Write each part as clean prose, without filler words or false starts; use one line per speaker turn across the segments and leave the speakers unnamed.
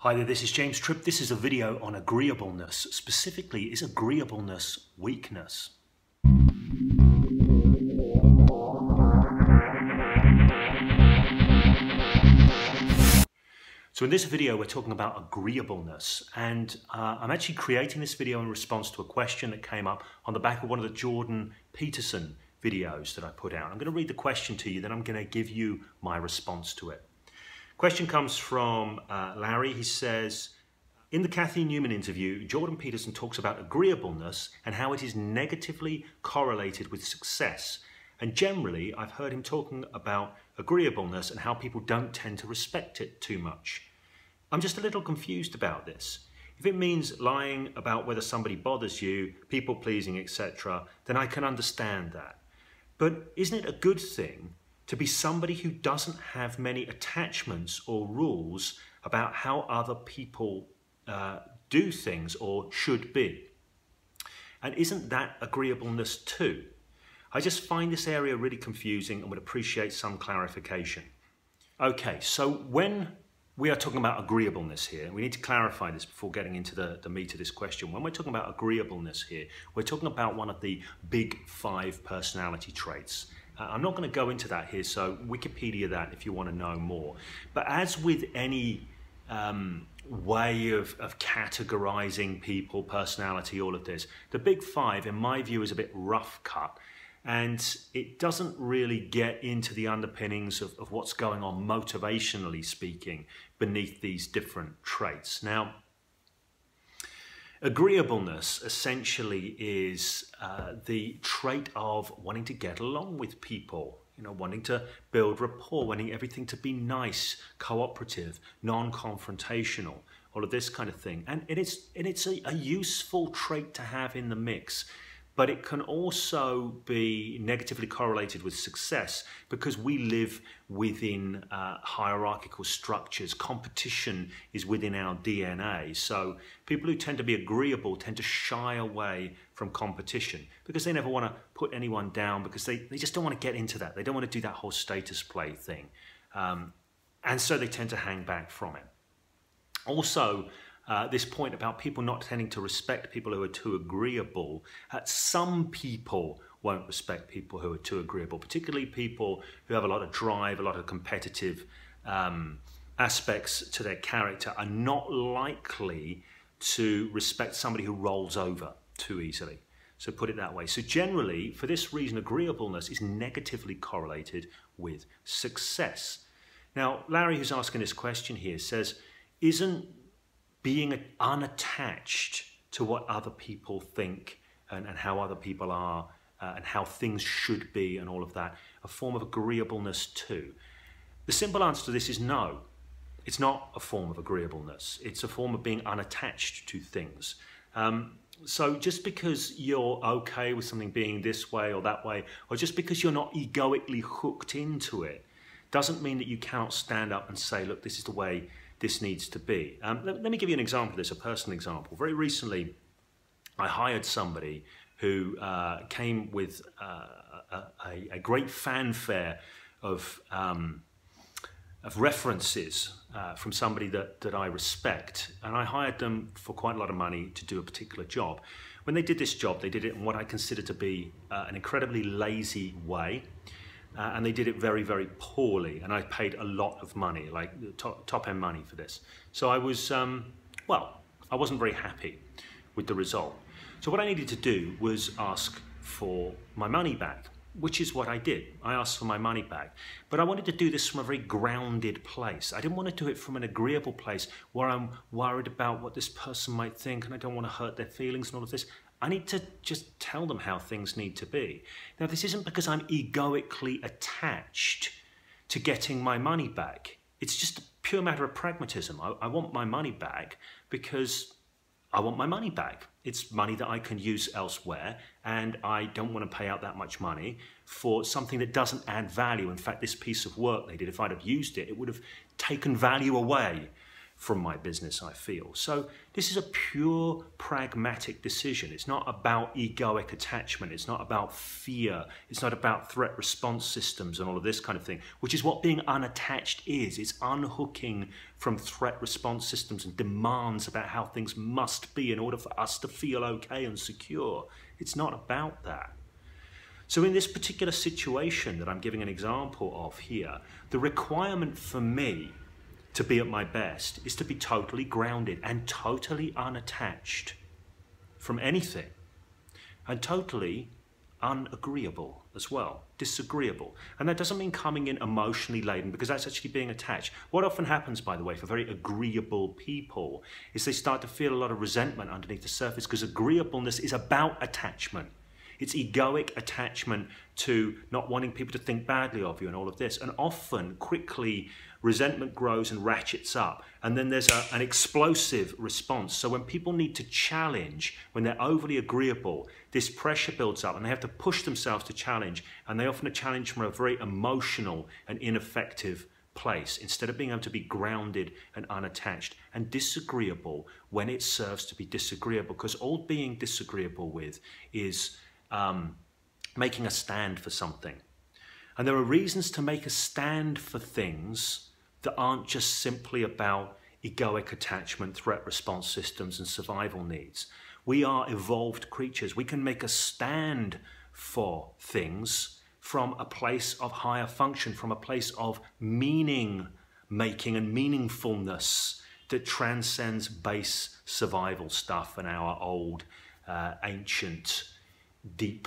Hi there, this is James Tripp. This is a video on agreeableness. Specifically, is agreeableness weakness? So in this video, we're talking about agreeableness, and I'm actually creating this video in response to a question that came up on the back of one of the Jordan Peterson videos that I put out. I'm going to read the question to you, then I'm going to give you my response to it. Question comes from Larry. He says, in the Cathy Newman interview, Jordan Peterson talks about agreeableness and how it is negatively correlated with success. And generally, I've heard him talking about agreeableness and how people don't tend to respect it too much. I'm just a little confused about this. If it means lying about whether somebody bothers you, people-pleasing, etc., then I can understand that. But isn't it a good thing to be somebody who doesn't have many attachments or rules about how other people do things or should be? And isn't that agreeableness too? I just find this area really confusing and would appreciate some clarification. Okay, so when we are talking about agreeableness here, we need to clarify this before getting into the meat of this question. When we're talking about agreeableness here, we're talking about one of the big 5 personality traits. I'm not going to go into that here, so Wikipedia that if you want to know more. But as with any way of categorizing people, personality, all of this, the big 5, in my view, is a bit rough cut. And it doesn't really get into the underpinnings of what's going on motivationally speaking beneath these different traits. Now, agreeableness essentially is the trait of wanting to get along with people, wanting to build rapport, wanting everything to be nice, cooperative, non-confrontational, all of this kind of thing. And it's a useful trait to have in the mix. But it can also be negatively correlated with success because we live within hierarchical structures. Competition is within our DNA. So people who tend to be agreeable tend to shy away from competition because they never want to put anyone down, because they just don't want to get into that. They don't want to do that whole status play thing. And so they tend to hang back from it. Also, this point about people not tending to respect people who are too agreeable. Some people won't respect people who are too agreeable, particularly people who have a lot of drive, a lot of competitive aspects to their character are not likely to respect somebody who rolls over too easily. So put it that way. So generally, for this reason, agreeableness is negatively correlated with success. Now, Larry, who's asking this question here, says, isn't being unattached to what other people think and how other people are and how things should be and all of that a form of agreeableness too? The simple answer to this is no. It's not a form of agreeableness. It's a form of being unattached to things. So just because you're okay with something being this way or that way, or just because you're not egoically hooked into it, doesn't mean that you cannot stand up and say, look, this is the way this needs to be. Let me give you an example of this, a personal example. Very recently, I hired somebody who came with a great fanfare of references from somebody that I respect. And I hired them for quite a lot of money to do a particular job. When they did this job, they did it in what I consider to be an incredibly lazy way. And they did it very, very poorly. And I paid a lot of money, like top-end money for this. So I was, well, I wasn't very happy with the result. So what I needed to do was ask for my money back, which is what I did. I asked for my money back. But I wanted to do this from a very grounded place. I didn't want to do it from an agreeable place where I'm worried about what this person might think and I don't want to hurt their feelings and all of this. I need to just tell them how things need to be. Now, this isn't because I'm egoically attached to getting my money back. It's just a pure matter of pragmatism. I want my money back because I want my money back. It's money that I can use elsewhere, and I don't want to pay out that much money for something that doesn't add value. In fact, this piece of work they did, if I'd have used it, it would have taken value away from my business, I feel. So this is a pure pragmatic decision. It's not about egoic attachment. It's not about fear. It's not about threat response systems and all of this kind of thing, which is what being unattached is. It's unhooking from threat response systems and demands about how things must be in order for us to feel okay and secure. It's not about that. So in this particular situation that I'm giving an example of here, the requirement for me to be at my best is to be totally grounded and totally unattached from anything, and totally unagreeable as well, disagreeable. And that doesn't mean coming in emotionally laden, because that's actually being attached. What often happens, by the way, for very agreeable people is they start to feel a lot of resentment underneath the surface, because agreeableness is about attachment. It's egoic attachment to not wanting people to think badly of you and all of this. And often, quickly, resentment grows and ratchets up. And then there's an explosive response. So when people need to challenge, when they're overly agreeable, this pressure builds up and they have to push themselves to challenge. And they often challenge from a very emotional and ineffective place, instead of being able to be grounded and unattached and disagreeable when it serves to be disagreeable. Because all being disagreeable with is making a stand for something. And there are reasons to make a stand for things that aren't just simply about egoic attachment, threat response systems, and survival needs. We are evolved creatures. We can make a stand for things from a place of higher function, from a place of meaning making and meaningfulness that transcends base survival stuff and our old, ancient, deep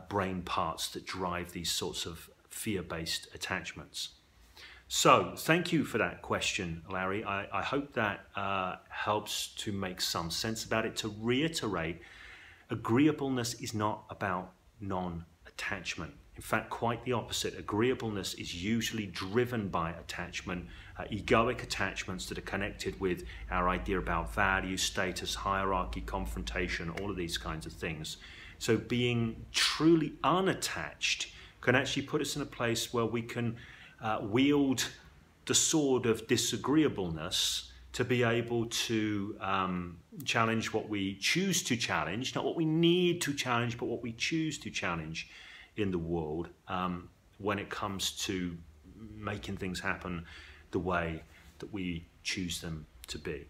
brain parts that drive these sorts of fear-based attachments. So thank you for that question, Larry. I hope that helps to make some sense about it. To reiterate, agreeableness is not about non-attachment. In fact, quite the opposite. Agreeableness is usually driven by attachment, egoic attachments that are connected with our idea about value, status, hierarchy, confrontation, all of these kinds of things. So being truly unattached can actually put us in a place where we can wield the sword of disagreeableness to be able to challenge what we choose to challenge, not what we need to challenge, but what we choose to challenge in the world when it comes to making things happen the way that we choose them to be.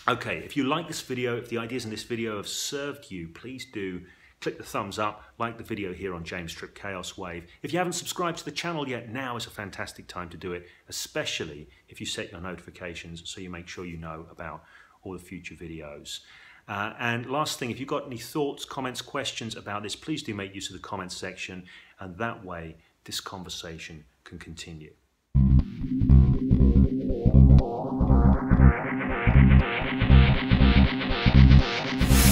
Okay, if you like this video, if the ideas in this video have served you, please do click the thumbs up, like the video here on James Tripp Chaos Wave. If you haven't subscribed to the channel yet, now is a fantastic time to do it, especially if you set your notifications so you make sure you know about all the future videos. And last thing, if you've got any thoughts, comments, questions about this, please do make use of the comments section, and that way this conversation can continue.